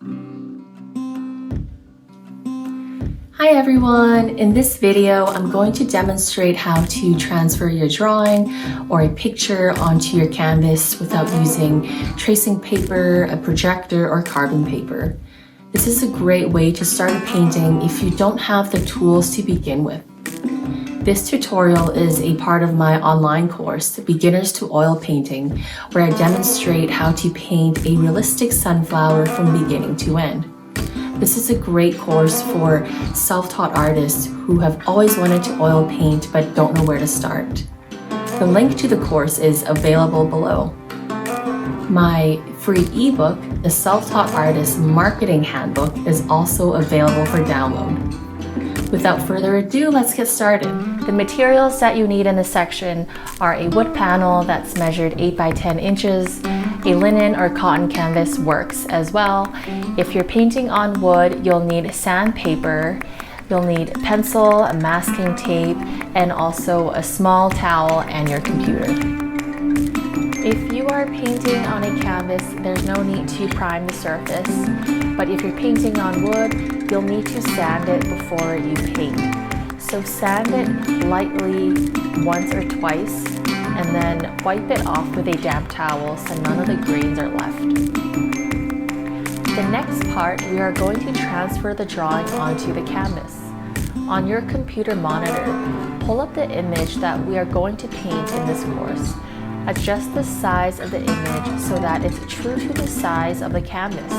Hi everyone! In this video, I'm going to demonstrate how to transfer your drawing or a picture onto your canvas without using tracing paper, a projector, or carbon paper. This is a great way to start a painting if you don't have the tools to begin with. This tutorial is a part of my online course, Beginners to Oil Painting, where I demonstrate how to paint a realistic sunflower from beginning to end. This is a great course for self-taught artists who have always wanted to oil paint but don't know where to start. The link to the course is available below. My free ebook, The Self-Taught Artist Marketing Handbook, is also available for download. Without further ado, let's get started. The materials that you need in this section are a wood panel that's measured 8 by 10 inches, a linen or cotton canvas works as well. If you're painting on wood, you'll need sandpaper, you'll need pencil, a masking tape, and also a small towel and your computer. If you are painting on a canvas, there's no need to prime the surface, but if you're painting on wood, you'll need to sand it before you paint. So sand it lightly once or twice, and then wipe it off with a damp towel so none of the grains are left. The next part, we are going to transfer the drawing onto the canvas. On your computer monitor, pull up the image that we are going to paint in this course. Adjust the size of the image so that it's true to the size of the canvas.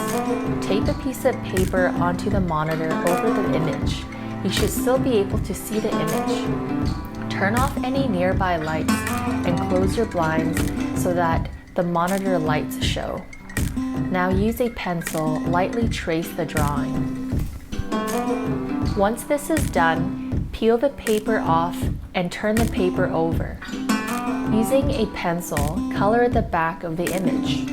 Tape a piece of paper onto the monitor over the image. You should still be able to see the image. Turn off any nearby lights and close your blinds so that the monitor lights show. Now use a pencil, lightly trace the drawing. Once this is done, peel the paper off and turn the paper over. Using a pencil, color the back of the image.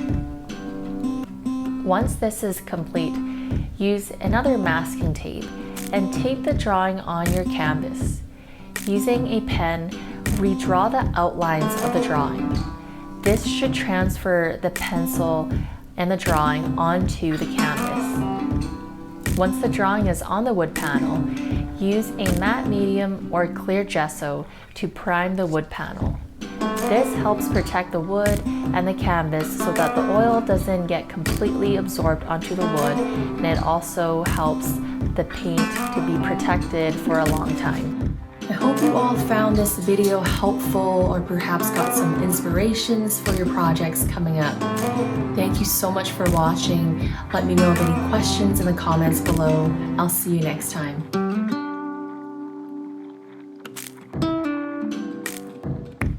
Once this is complete, use another masking tape and tape the drawing on your canvas. Using a pen, redraw the outlines of the drawing. This should transfer the pencil and the drawing onto the canvas. Once the drawing is on the wood panel, use a matte medium or clear gesso to prime the wood panel. This helps protect the wood and the canvas so that the oil doesn't get completely absorbed onto the wood, and it also helps the paint to be protected for a long time. I hope you all found this video helpful or perhaps got some inspirations for your projects coming up. Thank you so much for watching. Let me know of any questions in the comments below. I'll see you next time.